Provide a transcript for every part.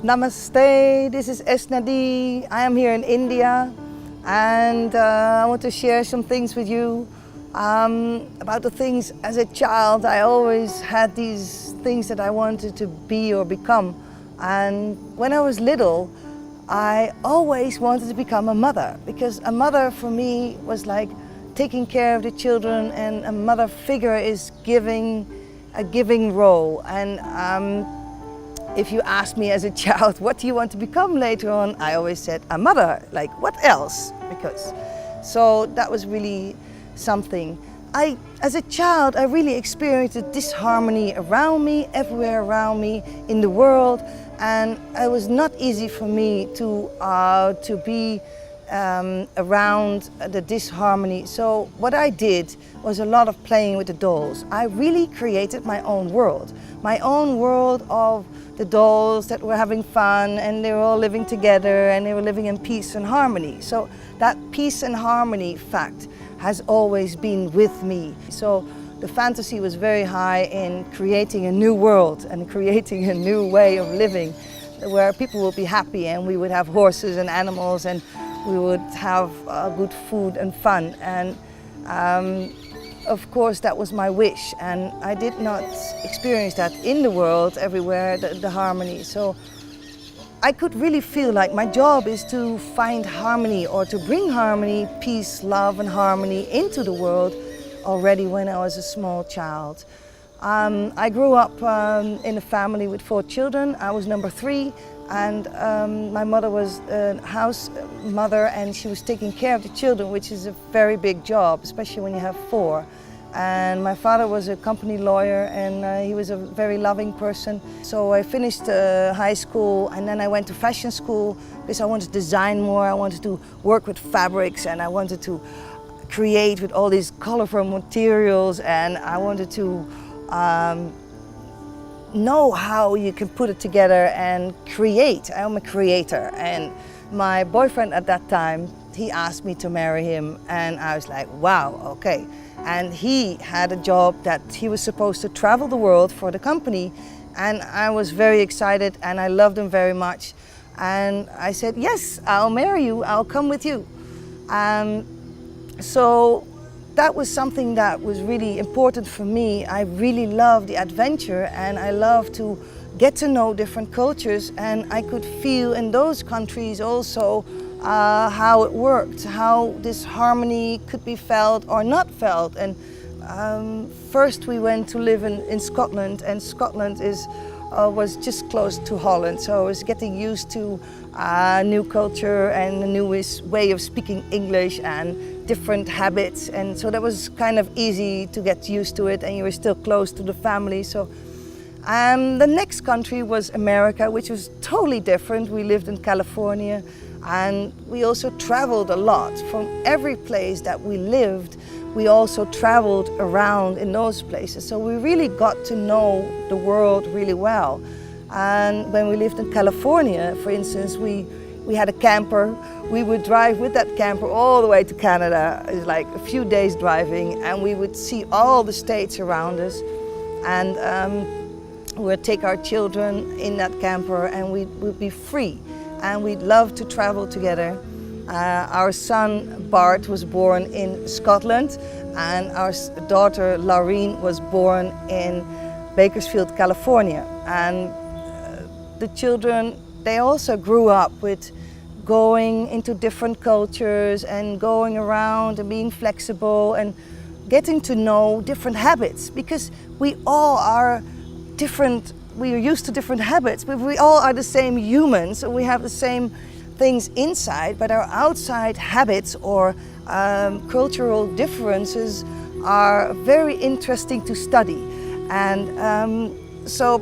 Namaste, this is Esnadi. I am here in India and I want to share some things with you about the things as a child. I always had these things that I wanted to be or become, and when I was little I always wanted to become a mother, because a mother for me was like taking care of the children, and a mother figure is a giving role. And if you ask me as a child, what do you want to become later on? I always said a mother, like what else? So that was really something. As a child, I really experienced the disharmony around me, everywhere around me in the world, and it was not easy for me to be around the disharmony. So what I did was a lot of playing with the dolls. I really created my own world of the dolls that were having fun, and they were all living together and they were living in peace and harmony. So that peace and harmony fact has always been with me. So the fantasy was very high in creating a new world and creating a new way of living where people would be happy, and we would have horses and animals, and we would have good food and fun. And of course that was my wish, and I did not experience that in the world everywhere, the harmony. So I could really feel like my job is to find harmony, or to bring harmony, peace, love and harmony into the world already when I was a small child. I grew up in a family with 4 children. I was number 3, and my mother was a house mother, and she was taking care of the children, which is a very big job, especially when you have 4. And my father was a company lawyer, and he was a very loving person. So I finished high school, and then I went to fashion school because I wanted to design more. I wanted to work with fabrics, and I wanted to create with all these colorful materials, and I wanted to know how you can put it together and create. I'm a creator, and my boyfriend at that time, he asked me to marry him, and I was like, wow, okay. And he had a job that he was supposed to travel the world for the company, and I was very excited and I loved him very much, and I said, yes, I'll marry you, I'll come with you. So that was something that was really important for me. I really love the adventure, and I love to get to know different cultures, and I could feel in those countries also how it worked, how this harmony could be felt or not felt. And first we went to live in Scotland, and Scotland was just close to Holland, so I was getting used to new culture and a new way of speaking English and different habits, and so that was kind of easy to get used to it, and you were still close to the family. So the next country was America, which was totally different. We lived in California, and we also traveled a lot. From every place that we lived, we also traveled around in those places. So we really got to know the world really well. And when we lived in California, for instance, we had a camper. We would drive with that camper all the way to Canada. It's like a few days driving, and we would see all the states around us. And we would take our children in that camper, and we would be free. And we'd love to travel together. Our son Bart was born in Scotland, and our daughter Laurien was born in Bakersfield, California. And the children, they also grew up with going into different cultures and going around and being flexible and getting to know different habits, because we all are different. We are used to different habits, but we all are the same humans, so we have the same things inside, but our outside habits or cultural differences are very interesting to study. And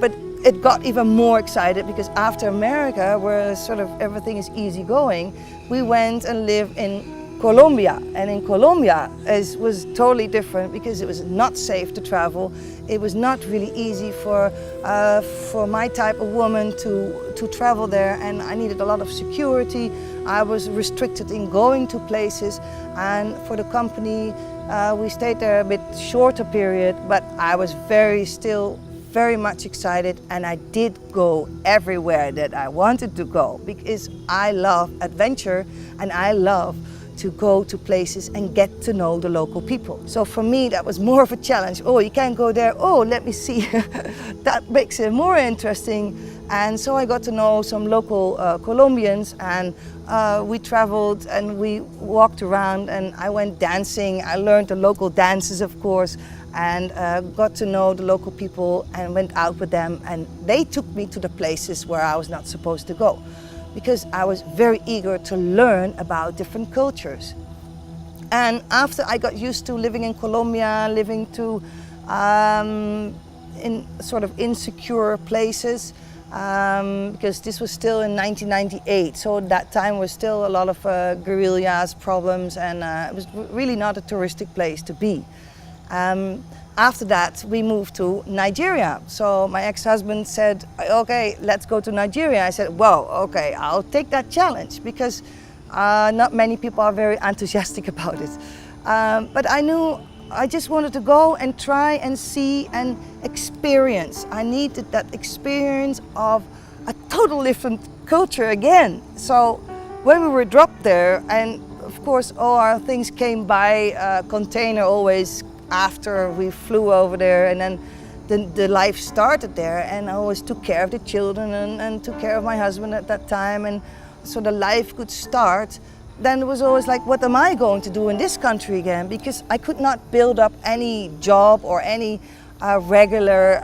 but it got even more excited, because after America, where sort of everything is easygoing, we went and lived in Colombia, and in Colombia it was totally different, because it was not safe to travel. It was not really easy for my type of woman to travel there, and I needed a lot of security. I was restricted in going to places, and for the company we stayed there a bit shorter period, but I was still very much excited, and I did go everywhere that I wanted to go because I love adventure and I love to go to places and get to know the local people. So for me, that was more of a challenge. Oh, you can't go there. Oh, let me see. That makes it more interesting. And so I got to know some local Colombians, and we traveled and we walked around, and I went dancing. I learned the local dances, of course, and got to know the local people and went out with them, and they took me to the places where I was not supposed to go because I was very eager to learn about different cultures. And after I got used to living in Colombia, living in sort of insecure places, because this was still in 1998, so that time was still a lot of guerrillas problems, and it was really not a touristic place to be. After that, we moved to Nigeria. So my ex-husband said, okay, let's go to Nigeria. I said, well, okay, I'll take that challenge because not many people are very enthusiastic about it. But I knew I just wanted to go and try and see and experience. I needed that experience of a total different culture again. So when we were dropped there, and of course all our things came by container always after we flew over there, and then the life started there, and I always took care of the children and took care of my husband at that time, and so the life could start. Then it was always like, what am I going to do in this country again? Because I could not build up any job or any regular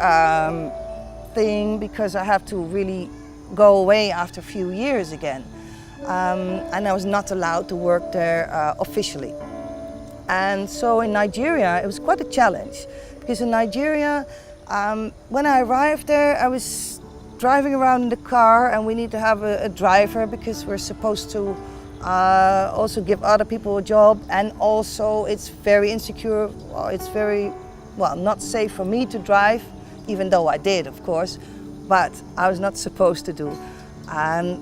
thing, because I have to really go away after a few years again. And I was not allowed to work there officially. And so in Nigeria, it was quite a challenge, because in Nigeria, when I arrived there, I was driving around in the car, and we need to have a driver because we're supposed to also give other people a job, and also it's very insecure. It's very, well, not safe for me to drive, even though I did, of course, but I was not supposed to do. And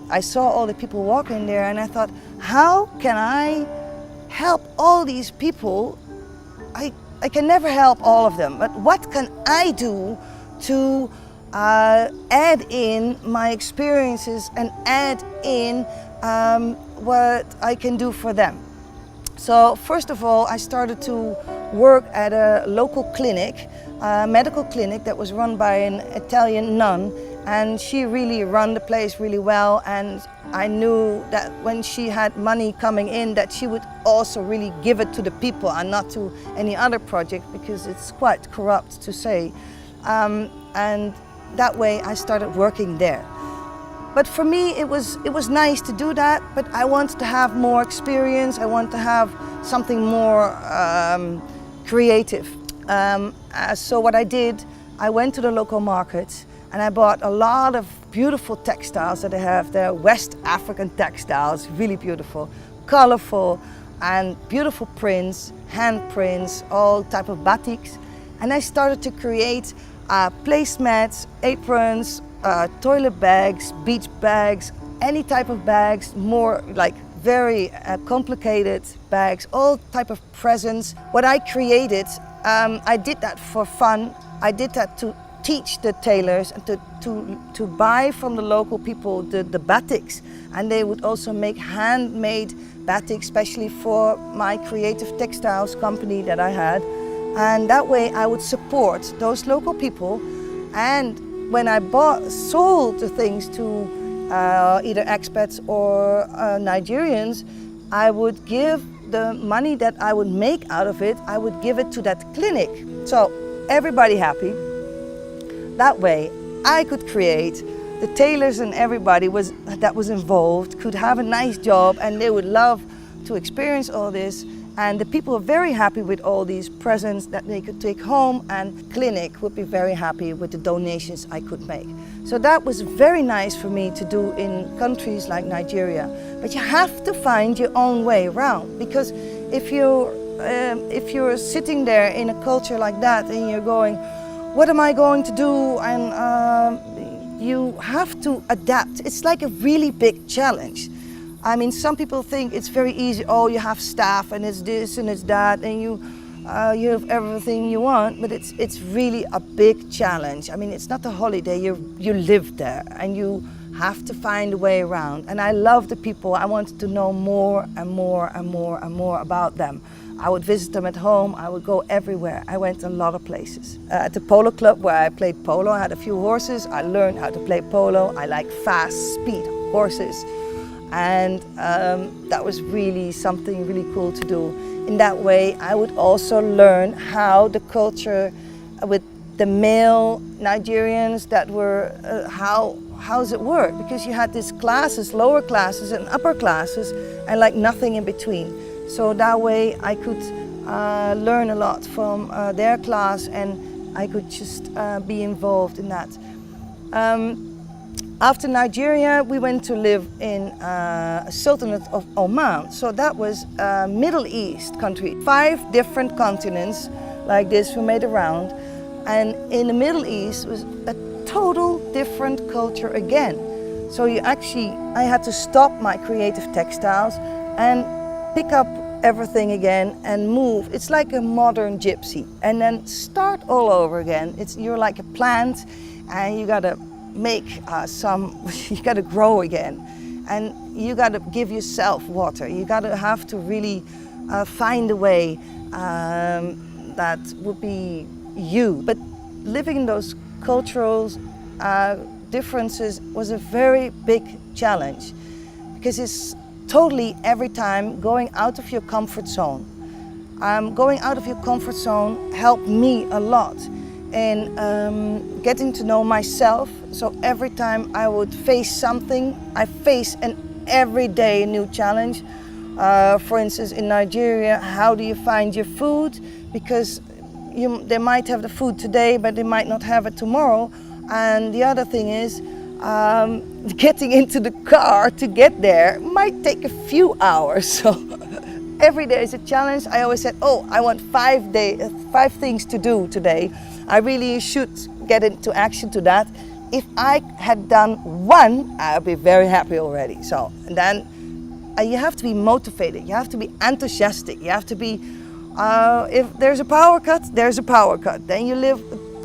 I saw all the people walking there, and I thought, how can I help all these people? I can never help all of them, but what can I do to add in my experiences and add in what I can do for them? So first of all, I started to work at a local clinic, a medical clinic that was run by an Italian nun, and she really ran the place really well, and I knew that when she had money coming in, that she would also really give it to the people and not to any other project, because it's quite corrupt to say. And that way I started working there. But for me, it was nice to do that, but I wanted to have more experience. I want to have something more creative. So what I did, I went to the local market and I bought a lot of beautiful textiles that they have there, West African textiles, really beautiful, colorful, and beautiful prints, hand prints, all type of batiks. And I started to create placemats, aprons, toilet bags, beach bags, any type of bags, more like very complicated bags, all type of presents. What I created, I did that for fun. I did that to teach the tailors and to buy from the local people the batiks, and they would also make handmade batiks, especially for my creative textiles company that I had. And that way I would support those local people, and when I sold the things to either expats or Nigerians, I would give the money that I would make out of it, I would give it to that clinic. So everybody happy. That way I could create, the tailors and everybody that was involved could have a nice job, and they would love to experience all this. And the people were very happy with all these presents that they could take home, and clinic would be very happy with the donations I could make. So that was very nice for me to do in countries like Nigeria. But you have to find your own way around, because if you're sitting there in a culture like that and you're going, what am I going to do? And you have to adapt. It's like a really big challenge. I mean, some people think it's very easy. Oh, you have staff and it's this and it's that, and you have everything you want, but it's really a big challenge. I mean, it's not a holiday, you live there and you have to find a way around. And I love the people. I wanted to know more and more and more and more about them. I would visit them at home, I would go everywhere. I went a lot of places. At the polo club where I played polo, I had a few horses. I learned how to play polo. I like fast speed horses. And that was really something really cool to do. In that way, I would also learn how the culture with the male Nigerians that were, how's it work? Because you had these classes, lower classes and upper classes, and like nothing in between. So that way I could learn a lot from their class, and I could just be involved in that. After Nigeria, we went to live in a Sultanate of Oman. So that was a Middle East country. 5 different continents like this we made around. And in the Middle East was a total different culture again. So I had to stop my creative textiles and pick up everything again and move. It's like a modern gypsy, and then start all over again. You're like a plant, and you gotta make you gotta grow again, and you gotta give yourself water. You gotta have to really find a way that would be you. But living in those cultural differences was a very big challenge, because it's totally every time going out of your comfort zone. Going out of your comfort zone helped me a lot in getting to know myself. So every time I would face something, I face an everyday new challenge. For instance, in Nigeria, how do you find your food? Because they might have the food today, but they might not have it tomorrow. And the other thing is, getting into the car to get there might take a few hours. So every day is a challenge. I always said, oh, I want 5 things to do today. I really should get into action to that. If I had done 1, I'd be very happy already. So then you have to be motivated. You have to be enthusiastic. You have to be, if there's a power cut, there's a power cut. Then you live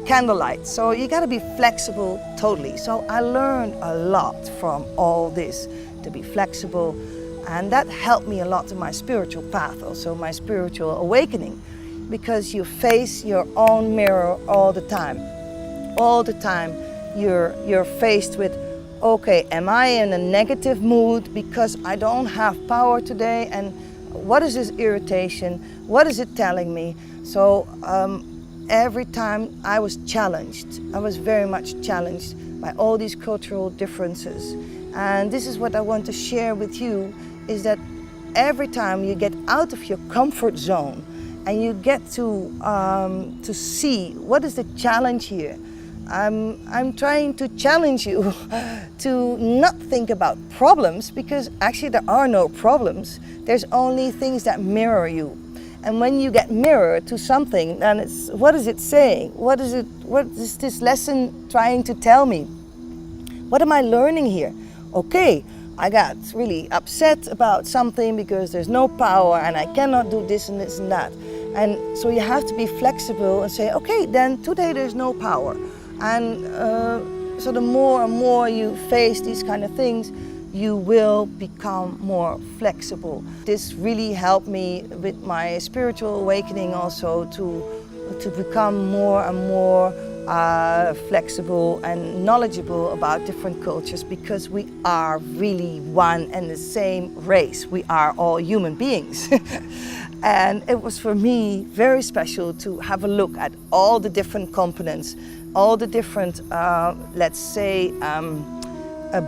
candlelight. So you got to be flexible totally. So I learned a lot from all this, to be flexible, and that helped me a lot in my spiritual path, also my spiritual awakening, because you face your own mirror all the time. All the time you're faced with, okay, am I in a negative mood because I don't have power today, and what is this irritation? What is it telling me? So every time I was challenged, I was very much challenged by all these cultural differences. And this is what I want to share with you, is that every time you get out of your comfort zone and you get to see what is the challenge here. I'm trying to challenge you to not think about problems, because actually there are no problems. There's only things that mirror you. And when you get mirrored to something, then it's, what is it saying? What is this lesson trying to tell me? What am I learning here? Okay, I got really upset about something because there's no power and I cannot do this and this and that. And so you have to be flexible and say, okay, then today there's no power. And so the more and more you face these kind of things, you will become more flexible. This really helped me with my spiritual awakening also to become more and more flexible and knowledgeable about different cultures, because we are really one and the same race. We are all human beings. And it was for me very special to have a look at all the different components, all the different, let's say,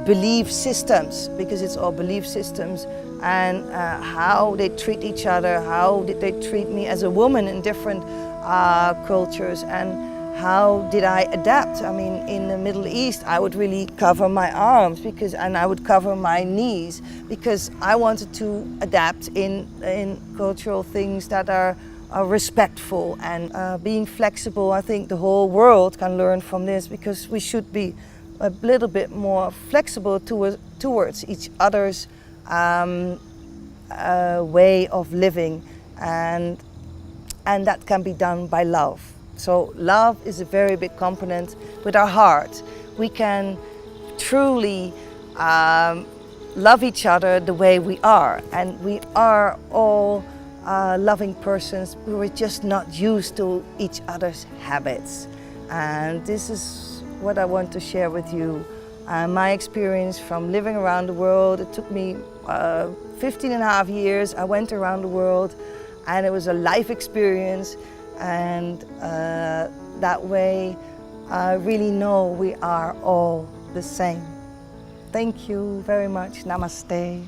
belief systems, because it's all belief systems, and how they treat each other, how did they treat me as a woman in different cultures, and how did I adapt? I mean, in the Middle East, I would really cover my arms and I would cover my knees, because I wanted to adapt in cultural things that are respectful and being flexible. I think the whole world can learn from this, because we should be a little bit more flexible towards each other's way of living. And and that can be done by love. So love is a very big component. With our heart, we can truly love each other the way we are, and we are all loving persons. We were just not used to each other's habits, and this is what I want to share with you. My experience from living around the world. It took me 15 and a half years. I went around the world, and it was a life experience, and that way I really know we are all the same. Thank you very much. Namaste.